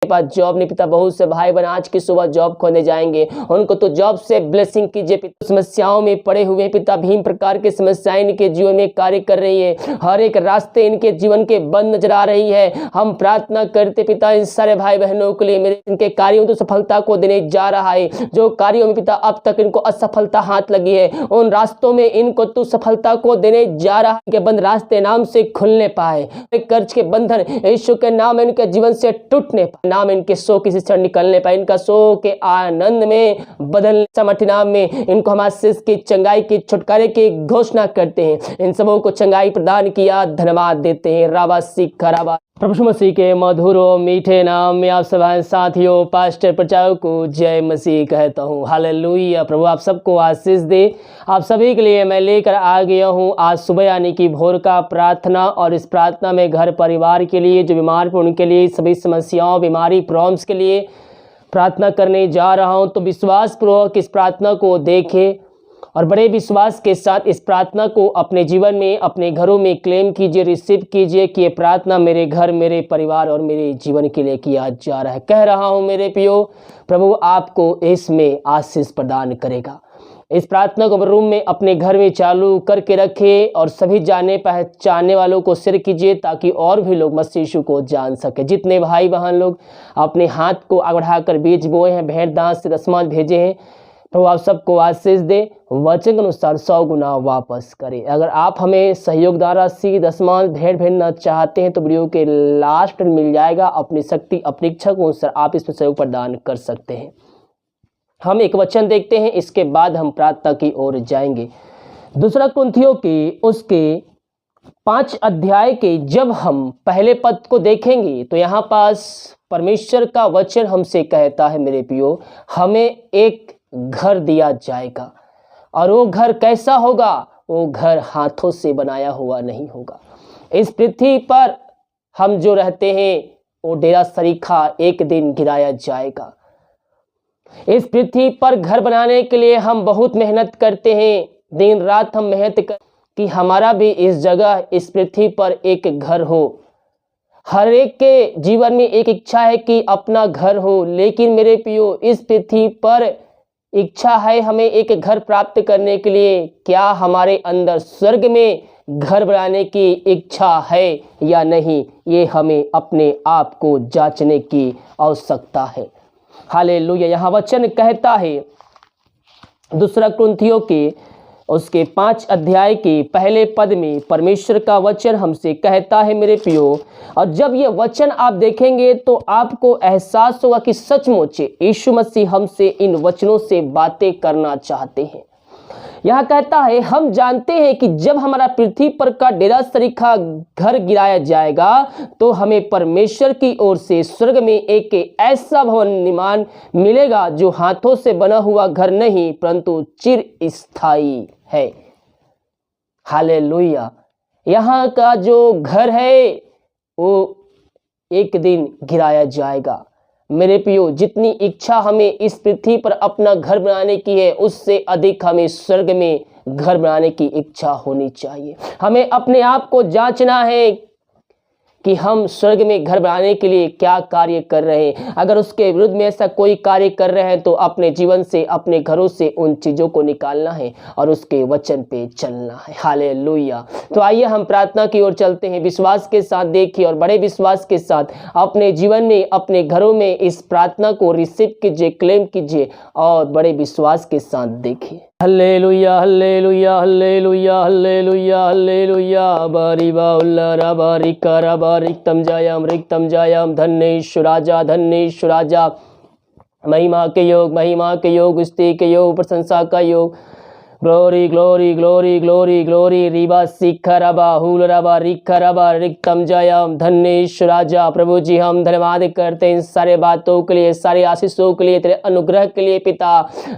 पास job नहीं पिता, बहुत से भाई बहन आज की सुबह जॉब खोने जाएंगे, उनको तो जॉब से ब्लेसिंग कीजिए पिता। समस्याओं में पड़े हुए पिता, भीम प्रकार की समस्याएं इनके जीवन में कार्य कर रही है, हर एक रास्ते इनके जीवन के बंद नजर आ रही है। हम प्रार्थना करते पिता इन सारे भाई बहनों के लिए, मेरे इनके कार्यों तो सफलता को देने जा रहा है, जो कार्यों में पिता अब तक इनको असफलता हाथ लगी है, उन रास्तों में इनको तू सफलता को देने जा रहा है कि बंद रास्ते नाम से खुलने पाए, कर्ज के बंधन यीशु के नाम इनके जीवन से टूटने पाए, नाम इनके शो की शिक्षण निकलने पाए, इनका शो के आनंद में बदलने समर्थी नाम में इनको हम आशीष की, चंगाई की, छुटकारे की घोषणा करते हैं। इन सबों को चंगाई प्रदान किया, धन्यवाद देते हैं। राबा सीख राबा। प्रभु मसीह के मधुर और मीठे नाम में आप सब साथियों, पास्टर प्रचारक को जय मसीह कहता हूँ। हालेलुया। प्रभु आप सबको आशीष दे। आप सभी के लिए मैं लेकर आ गया हूँ आज सुबह यानी कि भोर का प्रार्थना, और इस प्रार्थना में घर परिवार के लिए, जो बीमार हैं उनके लिए, सभी समस्याओं बीमारी प्रॉब्लम्स के लिए प्रार्थना करने जा रहा हूँ। तो विश्वास पूर्वक इस प्रार्थना को देखें और बड़े विश्वास के साथ इस प्रार्थना को अपने जीवन में, अपने घरों में क्लेम कीजिए, रिसीव कीजिए कि ये प्रार्थना मेरे घर, मेरे परिवार और मेरे जीवन के लिए किया जा रहा है। कह रहा हूँ मेरे प्रियो, प्रभु आपको इसमें आशीष प्रदान करेगा। इस प्रार्थना को रूम में अपने घर में चालू करके रखें और सभी जाने पहचानने वालों को शेयर कीजिए ताकि और भी लोग मसीह यीशु को जान सके। जितने भाई बहन लोग अपने हाथ को आगे बढ़ाकर बीज बोए हैं, भेंट दान से दशमांश भेजे हैं, प्रभु आप सबको आशीष दे, वचन के अनुसार 100 गुना वापस करें। अगर आप हमें सहयोग द्वारा सी दशमांश भेंट भेजना चाहते हैं तो वीडियो के लास्ट में मिल जाएगा। अपनी शक्ति, अपनी इच्छा के अनुसार आप इसमें सहयोग प्रदान कर सकते हैं। हम एक वचन देखते हैं, इसके बाद हम प्रार्थना की ओर जाएंगे। दूसरा कुरिन्थियों के उसके 5 अध्याय के जब हम पहले पद को देखेंगे तो यहाँ पास परमेश्वर का वचन हमसे कहता है, मेरे प्रियो, हमें एक घर दिया जाएगा और वो घर कैसा होगा? वो घर हाथों से बनाया हुआ नहीं होगा। इस पृथ्वी पर हम जो रहते हैं वो डेरा सरीखा एक दिन गिराया जाएगा। इस पृथ्वी पर घर बनाने के लिए हम बहुत मेहनत करते हैं, दिन रात हम मेहनत कर कि हमारा भी इस जगह, इस पृथ्वी पर एक घर हो। हर एक के जीवन में एक इच्छा है कि अपना घर हो, लेकिन मेरे प्रियो इस पृथ्वी पर इच्छा है हमें एक घर प्राप्त करने के लिए, क्या हमारे अंदर स्वर्ग में घर बनाने की इच्छा है या नहीं? ये हमें अपने आप को जांचने की आवश्यकता है। हालेलुया। यहाँ वचन कहता है दूसरा कुरिन्थियों के उसके 5 अध्याय के पहले पद में परमेश्वर का वचन हमसे कहता है, मेरे प्रियो, और जब ये वचन आप देखेंगे तो आपको एहसास होगा कि सचमुच यीशु मसीह हमसे इन वचनों से बातें करना चाहते हैं। यहाँ कहता है, हम जानते हैं कि जब हमारा पृथ्वी पर का डेरा सरीखा घर गिराया जाएगा तो हमें परमेश्वर की ओर से स्वर्ग में एक ऐसा भवन निर्माण मिलेगा जो हाथों से बना हुआ घर नहीं परंतु चिर स्थायी है। हालेलुया। यहाँ का जो घर है वो एक दिन गिराया जाएगा। मेरे प्रियो, जितनी इच्छा हमें इस पृथ्वी पर अपना घर बनाने की है उससे अधिक हमें स्वर्ग में घर बनाने की इच्छा होनी चाहिए। हमें अपने आप को जांचना है कि हम स्वर्ग में घर बनाने के लिए क्या कार्य कर रहे हैं। अगर उसके विरुद्ध में ऐसा कोई कार्य कर रहे हैं तो अपने जीवन से, अपने घरों से उन चीज़ों को निकालना है और उसके वचन पे चलना है। हालेलुया। तो आइए हम प्रार्थना की ओर चलते हैं। विश्वास के साथ देखिए और बड़े विश्वास के साथ अपने जीवन में, अपने घरों में इस प्रार्थना को रिसीव कीजिए, क्लेम कीजिए और बड़े विश्वास के साथ देखिए। Hallelujah hallelujah hallelujah hallelujah hallelujah. बारी बाउल्ला रबा रिका रबा रिक्तम जायाम धन्येश्वर राजा, धन्येश्वर राजा। महिमा के योग, स्तुति के योग, प्रशंसा का योग। Glory glory glory glory glory. रिबा शिखरबा हुलरबा रिखरबा रिक्तम जयम धन्येश्वर राजा। प्रभु जी हम धन्यवाद करते हैं इन सारे बातों के लिए, सारे आशीषों के लिए, तेरे अनुग्रह के लिए पिता।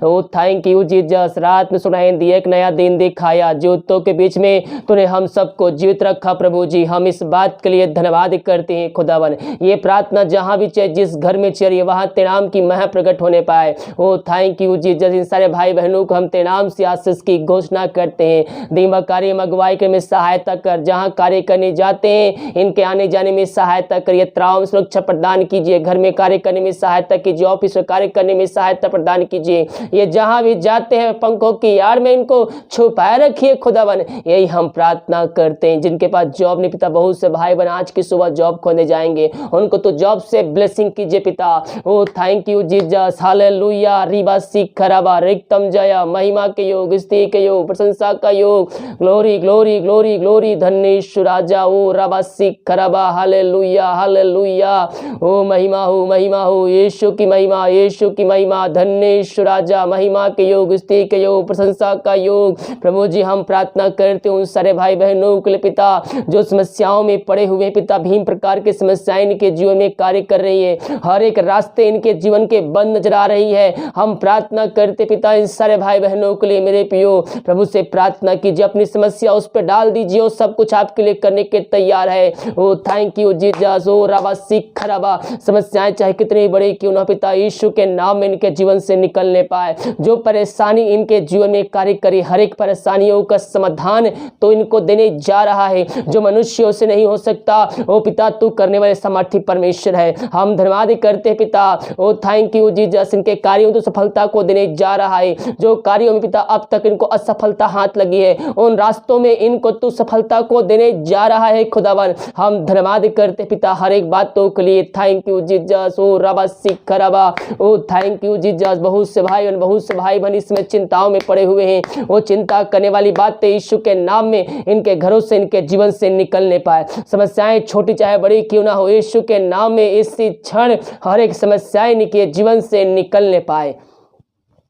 Oh thank you Jesus. रात में सुनाई दिया, एक नया दिन दिखाया, ज्योतों के बीच में तूने हम सबको जीवित रखा। प्रभु जी हम इस बात के लिए धन्यवाद करते हैं खुदावन। ये प्रार्थना जहाँ भी चाहे, जिस घर में चाहिए वहाँ तेरे नाम की मह प्रकट होने पाए। ओ थैंक यू जीसस। इन सारे भाई बहनों को हम तेरे नाम से आशीष सक्सेस की घोषणा करते हैं। धीमा कार्य में अगुवाई करने में सहायता कर, जहां कार्य करने जाते हैं इनके आने जाने में सहायता कर, यात्राओं में सुरक्षा प्रदान कीजिए, घर में कार्य करने में सहायता कीजिए, ऑफिस में कार्य करने में सहायता प्रदान कीजिए। ये जहां भी जाते हैं पंखों की आड़ में इनको छुपाए रखिए खुदावन, यही हम प्रार्थना करते हैं। जिनके पास जॉब नहीं पिता, बहुत से भाई बहन आज की सुबह जॉब खोने जाएंगे, उनको तो जॉब से ब्लेसिंग कीजिए पिता। Oh thank you Jesus, hallelujah, रिबा सिखराबा, रिक्तम जय, महिमा के योग, स्तुति के योग, प्रशंसा का योग, ग्लोरी ग्लोरी ग्लोरी ग्लोरी, धन्येश्वर राजा, ओ रबा सिखराबा, हालेलुया हालेलुया, ओ महिमा हो यीशु की महिमा, यीशु की महिमा, धन्येश्वर राजा, महिमा के योग, स्तुति के योग, प्रशंसा का योग। प्रभु जी हम प्रार्थना करते हैं उन सारे भाई बहनों के लिए पिता जो समस्याओं में पड़े हुए पिता, भीम प्रकार की समस्याएं इनके जीवन में कार्य कर रही है, हर एक रास्ते इनके जीवन के बंद नजर आ रही है। हम प्रार्थना करते पिता इन सारे भाई बहनों के लिए, मेरे पियो प्रभु से प्रार्थना कीजिए, अपनी समस्या उस पर डाल दीजिए, वो सब कुछ आपके लिए करने के तैयार है। ओ थैंक यू जीसस, ओ रबा सिखराबा, समस्याएं चाहे कितनी बड़ी क्यों ना पिता, यीशु के नाम में इनके जीवन से निकलने पाए। जो परेशानी इनके जीवन में कार्य करी, हर एक परेशानियों का समाधान तो इनको देने जा रहा है, जो मनुष्यों से नहीं हो सकता। ओ पिता तू करने वाले सामर्थी परमेश्वर है, हम धन्यवाद करते हैं पिता। ओ थैंक यू जीसस, इनके कार्यों तो सफलता को देने जा रहा है, जो कार्यों में पिता अब तक इनको असफलता हाथ लगी है, उन रास्तों में इनको तू सफलता को देने जा रहा है खुदावन। हम धन्यवाद करते पिता हर एक बातों के लिए, thank you Jesus, O rava सिखराबा, O thank you Jesus. बहुत से भाई बहन इसमें चिंताओं में पड़े हुए हैं, वो चिंता करने वाली बातें यीशु के नाम में इनके घरों से, इनके जीवन से निकलने पाए। समस्याएं छोटी चाहे बड़ी क्यों ना हो, यीशु के नाम में इसी क्षण हर एक समस्याएं इनके जीवन से निकलने पाए।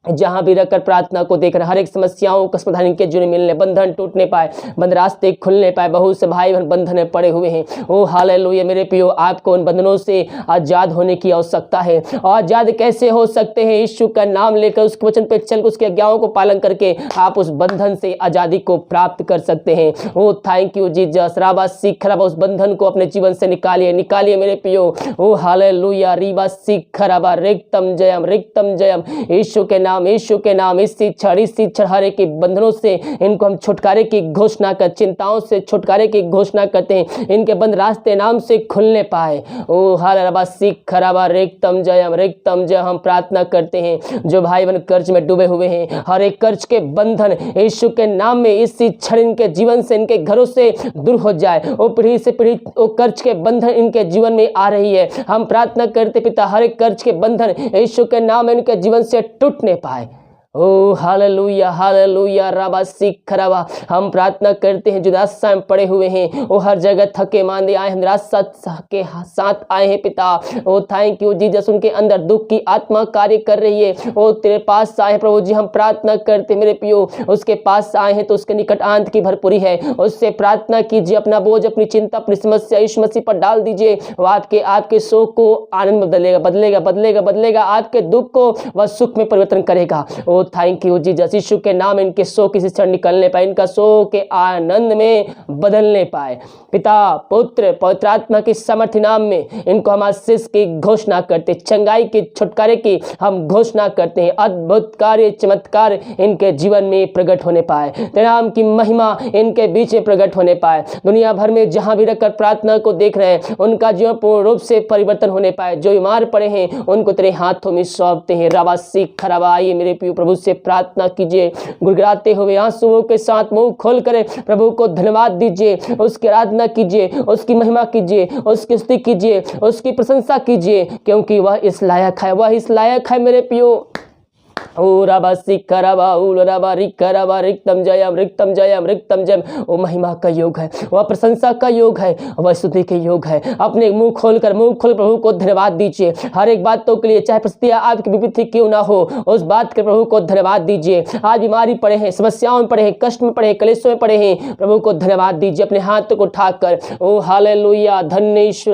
जहां भी रखकर प्रार्थना को देख रहे हर एक समस्याओं का समाधान इनके जीवन में मिलने, बंधन टूटने पाए, बंद रास्ते खुलने पाए। बहुत से भाई बहन बंधन में पड़े हुए हैं। ओ हालेलुया मेरे प्रियो, आपको उन बंधनों से आजाद होने की आवश्यकता है। आजाद कैसे हो सकते हैं? यीशु का नाम लेकर, उसके वचन पे चल, उसके आज्ञाओं को पालन करके आप उस बंधन से आजादी को प्राप्त कर सकते हैं। ओ थैंक यू जीसस, राबा सिखराबा, उस बंधन को अपने जीवन से निकालिए मेरे प्रियो। ओ हालेलुया, रीबा सिखराबा, रिक्तम जयम, यीशु के यीशु के नाम, इस क्षण हर एक बंधनों से इनको हम छुटकारे की घोषणा कर, चिंताओं से छुटकारे की घोषणा करते हैं, इनके बंद रास्ते नाम से खुलने पाए। ओ हालेलुया सिखराबा, रिक्तम जय। हम प्रार्थना करते हैं जो भाई बहन कर्ज में डूबे हुए हैं, हर एक कर्ज के बंधन यीशु के नाम में इस क्षण इनके जीवन से, इनके घरों से दूर हो जाए। वो पीढ़ी से पीढ़ी वो कर्ज के बंधन इनके जीवन में आ रही है। हम प्रार्थना करते पिता हर एक कर्ज के बंधन यीशु के नाम में इनके जीवन से टूटने पाए। ओ हालेलुया रबा सिखराबा। हम प्रार्थना करते हैं जो निराशा में पड़े हुए हैं, वो हर जगह थके मांदे आए हैं, निराशा के साथ आए हैं पिता। ओ थैंक यू जीसस, उनके अंदर दुख की आत्मा कार्य कर रही है, वो तेरे पास आए हैं प्रभु जी। हम प्रार्थना करते मेरे पियो, उसके पास आए हैं तो उसके निकट आनंद की भरपूरी है। उससे प्रार्थना कीजिए, अपना बोझ, अपनी चिंता, अपनी समस्या यीशु मसीह पर डाल दीजिए। वो आपके शोक को आनंद में बदलेगा, आपके दुख को वह सुख में परिवर्तन करेगा। थैंक यू जीसस, यीशु के नाम इनके सो किसी क्षण निकलने पाए, इनका सो के आनंद में बदलने पाए। पिता पुत्र पवित्र आत्मा की सामर्थ्य नाम में इनको हम आशीष की घोषणा करते, चंगाई की, छुटकारे की हम घोषणा करते हैं। अद्भुत कार्य, चमत्कार इनके जीवन में प्रकट होने पाए, तेरे नाम की महिमा इनके बीच में प्रकट होने पाए। दुनिया भर में जहां भी रखकर प्रार्थना को देख रहे हैं, उनका जीवन पूर्ण रूप से परिवर्तन होने पाए। जो बीमार पड़े हैं उनको तेरे हाथों में सौंपते हैं। रबा सिखराबा, आइए मेरे प्रिय प्रभु से प्रार्थना कीजिए, गुड़गुड़ाते हुए आंसुओं के साथ मुंह खोल कर प्रभु को धन्यवाद दीजिए, उसकी आराधना कीजिए, उसकी महिमा कीजिए, उसकी स्तुति कीजिए, उसकी प्रशंसा कीजिए, क्योंकि वह इस लायक है मेरे प्रियो। ओ रबा सिखराबा, ओ रबा रिखराबा, रिक्तम जयम। वो महिमा का योग है, वह प्रशंसा का योग है, वह स्तुति के योग है। अपने मुंह खोल प्रभु को धन्यवाद दीजिए। हर एक बातों के लिए, चाहे परिस्थितियां आपकी विपरीत क्यों ना हो, उस बात के प्रभु को धन्यवाद दीजिए। आज बीमारी पड़े हैं, समस्याओं में पड़े हैं, कष्ट में पड़े हैं, कलेशों में पड़े हैं, प्रभु को धन्यवाद दीजिए अपने हाथ को उठाकर। ओ हालेलुया, धन्येश्वर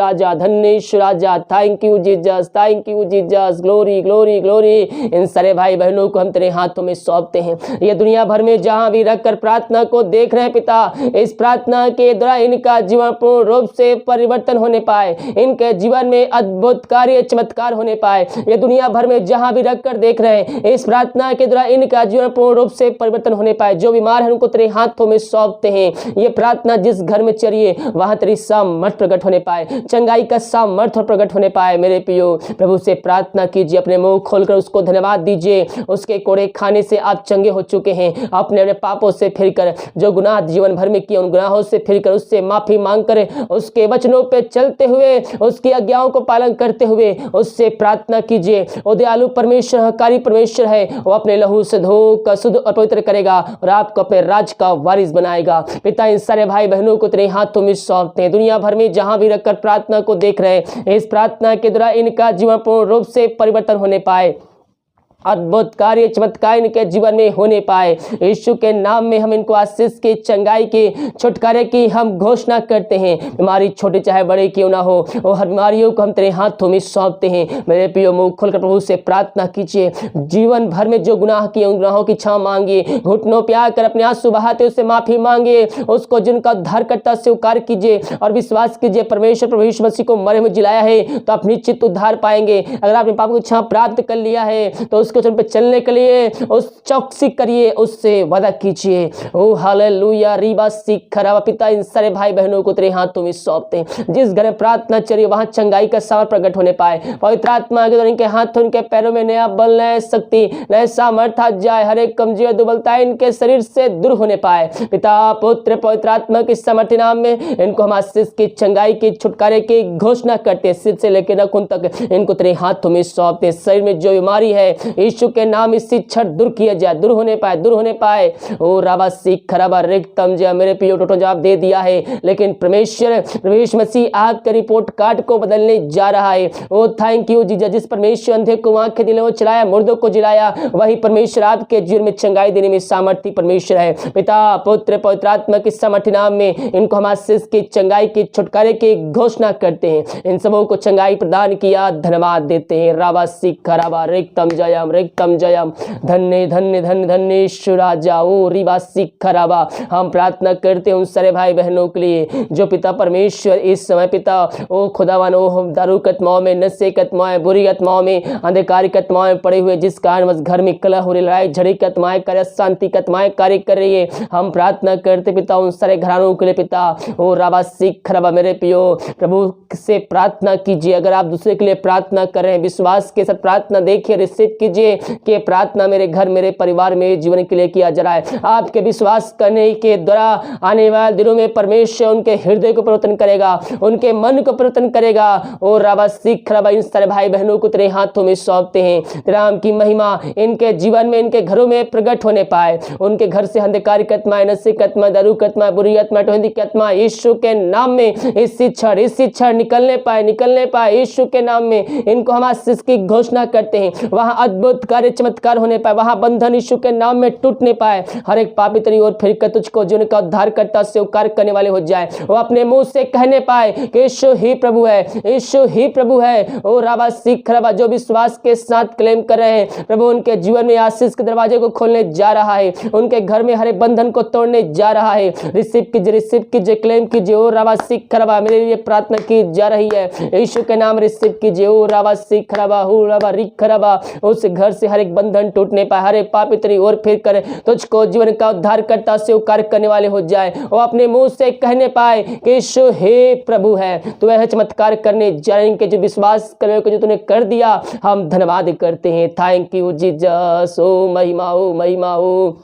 राजा, थैंक यू जीसस, ग्लोरी। इन सारे भाई बहनों को हम तेरे हाथों में सौंपते हैं। ये दुनिया भर में जहां भी रखकर प्रार्थना को देख रहे हैं पिता, इस प्रार्थना के द्वारा इनका जीवन पूर्ण रूप से परिवर्तन होने पाए, इनके जीवन में अद्भुत कार्य चमत्कार होने पाए। ये दुनिया भर में जहां भी रखकर देख रहे हैं, इस प्रार्थना के द्वारा इनका जीवन पूर्ण रूप से परिवर्तन होने पाए। जो बीमार है उनको तेरे हाथों में सौंपते हैं। ये प्रार्थना जिस घर में चलिए वहां तेरी सामर्थ प्रकट होने पाए, चंगाई का सामर्थ प्रकट होने पाए। मेरे प्रियो प्रभु से प्रार्थना कीजिए, अपने मुंह खोलकर उसको धन्यवाद दीजिए। उसके कोड़े खाने से आप चंगे हो चुके हैं। अपने अपने पापों से फिरकर, जो गुनाह जीवन भर में किए उन गुनाहों से फिरकर उससे माफी मांगकर, उसके वचनों पे चलते हुए, उसकी आज्ञाओं को पालन करते हुए उससे प्रार्थना कीजिए। वो दयालु परमेश्वर, हकारी परमेश्वर है। वो अपने लहू से धोकर शुद्ध और पवित्र करेगा और आपको अपने राज का वारिस बनाएगा। पिता इन सारे भाई बहनों को तेरे हाथों में सौंपते हैं। दुनिया भर में जहां भी रखकर प्रार्थना को देख रहे हैं, इस प्रार्थना के द्वारा इनका जीवन पूर्ण रूप से परिवर्तन होने पाए, अद्भुत कार्य चमत्कार इनके जीवन में होने पाए। यीशु के नाम में हम इनको आशीष की, चंगाई की, छुटकारे की हम घोषणा करते हैं। बीमारी छोटी चाहे बड़ी क्यों ना हो, वो हर बीमारियों को हम तेरे हाथों में सौंपते हैं। मेरे प्रियो मुंह खोलकर प्रभु से प्रार्थना कीजिए। जीवन भर में जो गुनाह किए उन गुनाहों की क्षमा मांगिए, घुटनों पे आकर अपने आंसू बहाते उससे माफी मांगिए, उसको जिनका उद्धारकर्ता स्वीकार कीजिए और विश्वास कीजिए परमेश्वर प्रभु यीशु मसीह को मरे में जिलाया है तो आप निश्चित उद्धार पाएंगे। अगर आपने पाप की क्षमा प्राप्त कर लिया है तो उसके वचन पे चलने के लिए उस चौकसी करिए, उससे वादा कीजिए। ओ हालेलुया रीबा सिखरा। पिता इन सारे भाई बहनों को तेरे हाथों में सौंपते हैं। जिस घर में प्रार्थना चलिए वहां चंगाई का सामर्थ प्रकट होने पाए। पवित्र आत्मा के द्वारा इनके हाथों, इनके पैरों में नया बल, नया शक्ति, नया सामर्थ आ जाए। हर एक कमजोरी दुर्बलता इनके शरीर से दूर होने पाए। पिता पुत्र पवित्र आत्मा के सामर्थ्य नाम में इनको हम आशीष की, चंगाई की, छुटकारे की घोषणा करते हैं। सिर से लेकर नखून तक इनको तेरे हाथों में सौंपते हैं। शरीर में जो बीमारी है यीशु के नाम इससे छठ दूर किया जाए, दूर होने पाए। ओ राबा सीख खराबा रिक्तम जा। मेरे पियो टोटो जवाब दे दिया है, लेकिन परमेश्वर मसीह आपके रिपोर्ट कार्ड को बदलने जा रहा है। ओ थैंक यू जीजा। जिस परमेश्वर अंधे को आंखें दिले, वो चलाया, मुर्दों को जिलाया, वही परमेश्वर आपके जीवन में चंगाई देने में सामर्थ्य परमेश्वर है। पिता पुत्र पवित्र आत्मा के सामर्थ्य नाम में इनको हम आशीष की, चंगाई की, छुटकारे की घोषणा करते हैं। इन सबों को चंगाई प्रदान किया, धन्यवाद देते हैं। राबा सीख खराबा रिक्तम जयम जयम। धन्य धन्य धन्य धन्य ईश्वर राजा। ओ रिबा सीख खराबा। हम प्रार्थना करते हैं उन सारे भाई बहनों के लिए जो पिता परमेश्वर इस समय पिता ओ खुदावन ओ दारू कतमाओं में, नशे कतमाएं, बुरी आत्माओं में, अंधकार कतमाएं में पड़े हुए, जिस कारण बस घर में कलह हो रही, लड़ाई झड़ी कतमाएं कर, शांति कतमाएं कार्य कर रही है। हम प्रार्थना करते पिता उन सारे घरानों के लिए पिता ओ राबा सीख खराबा। मेरे पियो प्रभु से प्रार्थना कीजिए। अगर आप दूसरे के लिए प्रार्थना कर रहे हैं, विश्वास के साथ प्रार्थना देखिए, रिसीव कीजिए कि प्रार्थना मेरे घर, मेरे परिवार, मेरे जीवन के लिए किया जा रहा है। आपके विश्वास करने के द्वारा आने वाले दिनों में परमेश्वर उनके हृदय को परिवर्तन करेगा, उनके मन को परिवर्तन करेगा। और राबा सीख रबा। इन सारे भाई बहनों को तेरे हाथों में सौंपते हैं। राम की महिमा इनके जीवन में, इनके घरों में प्रकट होने पाए। उनके घर से अंधकार की आत्मा, नशे की आत्मा, दारू की आत्मा, बुरी आत्मा, टोहंदी की आत्मा यीशु के नाम में इस शिक्षण निकलने पाए। यीशु के नाम में इनको हम आशीष की घोषणा करते हैं। वहां अद्भुत कार्य चमत्कार होने पाए, वहां बंधन यीशु के नाम में टूटने पाए। हर एक पापी तेरी ओर फिरकर तुझको जो उनका उद्धार करता स्वीकार करने वाले हो जाए। वो अपने मुंह से कहने पाए कि यीशु ही प्रभु है, यीशु ही प्रभु है। ओ राबा सीख रबा। जो विश्वास के साथ क्लेम कर रहे हैं प्रभु, उनके जीवन में आशीष के दरवाजे को खोलने जा रहा है, उनके घर में हर एक बंधन को तोड़ने जा रहा है। रिसीव कीजिए, क्लेम कीजिए। ओ राबा सीख रबा। मेरे लिए प्रार्थना की जा रही है, यीशु के नाम रिसीव कीजिए। ओ राबा सीख रबा, हु राबा रिख रबा। उस घर से हर एक बंधन टूटने पाए, हर एक पापी तेरी ओर फिर कर तुझको जीवन का उद्धार करता स्वीकार करने वाले हो जाए। वो अपने मुंह से कहने पाए कि यीशु हे प्रभु है। तू यह चमत्कार करने जाएंगे जो विश्वास करने को जो तूने कर दिया, हम धन्यवाद करते हैं। Thank you Jesus. ओ महिमा हो।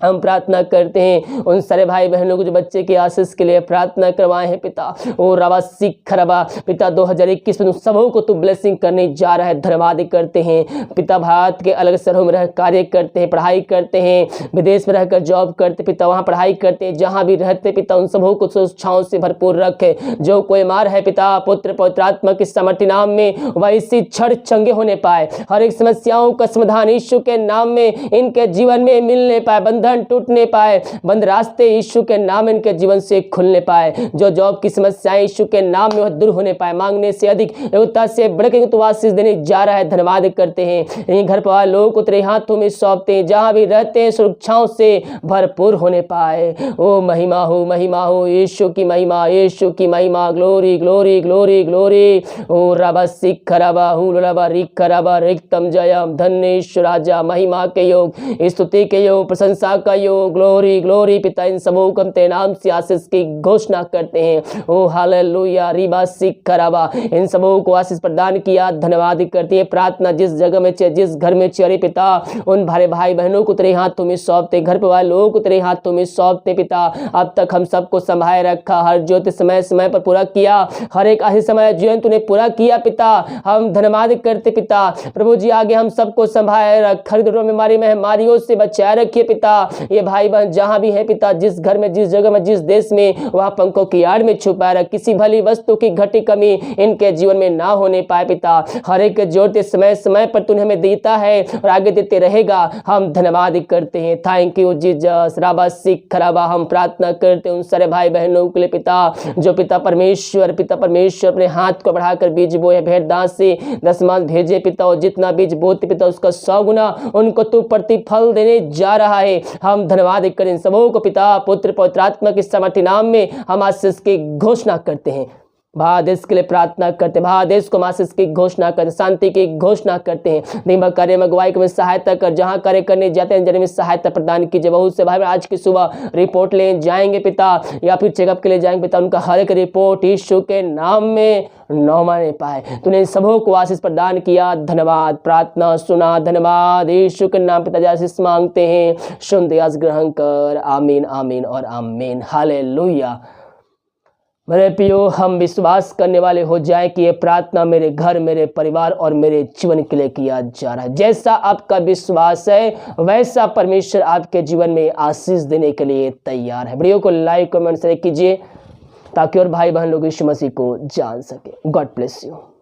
हम प्रार्थना करते हैं उन सारे भाई बहनों को जो बच्चे की आशीष के लिए प्रार्थना करवाए हैं पिता। ओ रवा सीख रबा। पिता 2021 में सबों को तू ब्लेसिंग करने जा रहा है, धन्यवाद करते हैं पिता। भारत के अलग शहरों में रह कार्य करते हैं, पढ़ाई करते हैं, विदेश में रहकर जॉब करते पिता, वहाँ पढ़ाई करते हैं, जहाँ भी रहते पिता उन सबों को सुरक्षाओं से भरपूर रखे। जो कोई मार है पिता, पुत्र पवित्र आत्मा के सामर्थ्य नाम में वह इसी क्षण चंगे होने पाए। हर एक समस्याओं का समाधान यीशु के नाम में इनके जीवन में मिलने पाए। बंधन बंधन टूट नहीं पाए, बंद रास्ते यीशु के नाम इनके जीवन से खुलने पाए, जो जॉब की समस्याएं यीशु के नाम में वह दूर होने पाए। मांगने से अधिक योग्यता से बढ़कर तो आशीष देने जा रहा है। धन्यवाद करते हैं। यहीं घर परिवार लोगों को तेरे हाथों में सौंपते हैं, जहां भी रहते हैं सुरक्षाओं से भरपूर होने पाए। ओ महिमा हो यीशु की महिमा, यीशु की महिमा। Glory glory glory glory. ओ रबा सिख रबा हुल रबा रिख रबा रिक्तम जयम। धन्य राजा, महिमा के योग, स्तुति के योग, प्रशंसा का योग। ग्लोरी ग्लोरी पिता, इन सबों को हम तेरे नाम से आशीष की घोषणा करते हैं। ओ हालेलुया रिबा सिख रबा, इन सबों को आशीष प्रदान किया। धन्यवाद करती है। प्रार्थना जिस जगह में चाहिए, जिस घर में चाहिए पिता, उन भाई भाई बहनों को तेरे हाथों में सौंपते, घर परिवार लोगों को तेरे हाथों में सौंपते पिता। अब तक हम सबको संभाले रखा, हर ज्योति समय समय पर पूरा किया, हर एक आखिरी समय जीवन तूने पूरा किया पिता। हम धन्यवाद करते पिता। प्रभु जी आगे हम सबको संभाले रख, खरीदों बीमारी महामारियों से बचाए रखिए पिता। ये भाई बहन जहां भी है पिता, जिस घर में, जिस जगह में, जिस देश में, वहां पंखों की आड़ में छुपाए रख, किसी भली वस्तु की घटी कमी इनके जीवन में ना होने पाए पिता। हर एक जोड़ते समय समय पर तूने हमें देता है और आगे देते रहेगा। हम धन्यवाद करते हैं। Thank you Jesus. राबा सिख राबा। हम प्रार्थना करते हैं उन सारे भाई बहनों के लिए पिता, जो पिता परमेश्वर अपने हाथ को बढ़ाकर बीज बोए भेंट दान से दशमांश भेजे पिता, और जितना बीज बोते पिता उसका 100 गुना उनको तू प्रतिफल देने जा रहा है। हम धन्यवाद करें सबों को पिता, पुत्र पवित्र आत्मा के सामर्थ्य नाम में हम आशीष की घोषणा करते हैं। भारत देश के लिए प्रार्थना करते हैं, भारत देश को आशीष की घोषणा करते, शांति की घोषणा करते हैं। दिन भर कार्य में अगुवाई में सहायता कर, जहां कार्य करने जाते हैं जन्म में सहायता प्रदान कीजिए। बहुत से भाई आज की सुबह रिपोर्ट ले जाएंगे पिता, या फिर चेकअप के लिए जाएंगे पिता, उनका हर एक रिपोर्ट यीशु के नाम में न माने पाए। तूने सबों को आशीष प्रदान किया। धन्यवाद। प्रार्थना सुना। धन्यवाद। यीशु के नाम पिता आशीष मांगते हैं, सुन दे, आज ग्रहण कर। आमीन आमीन और आमीन। हालेलुया। मेरे प्रियो, हम विश्वास करने वाले हो जाए कि ये प्रार्थना मेरे घर, मेरे परिवार और मेरे जीवन के लिए किया जा रहा है। जैसा आपका विश्वास है वैसा परमेश्वर आपके जीवन में आशीष देने के लिए तैयार है। वीडियो को लाइक कमेंट शेयर कीजिए ताकि और भाई बहन लोग यीशु मसीह को जान सके। God bless you.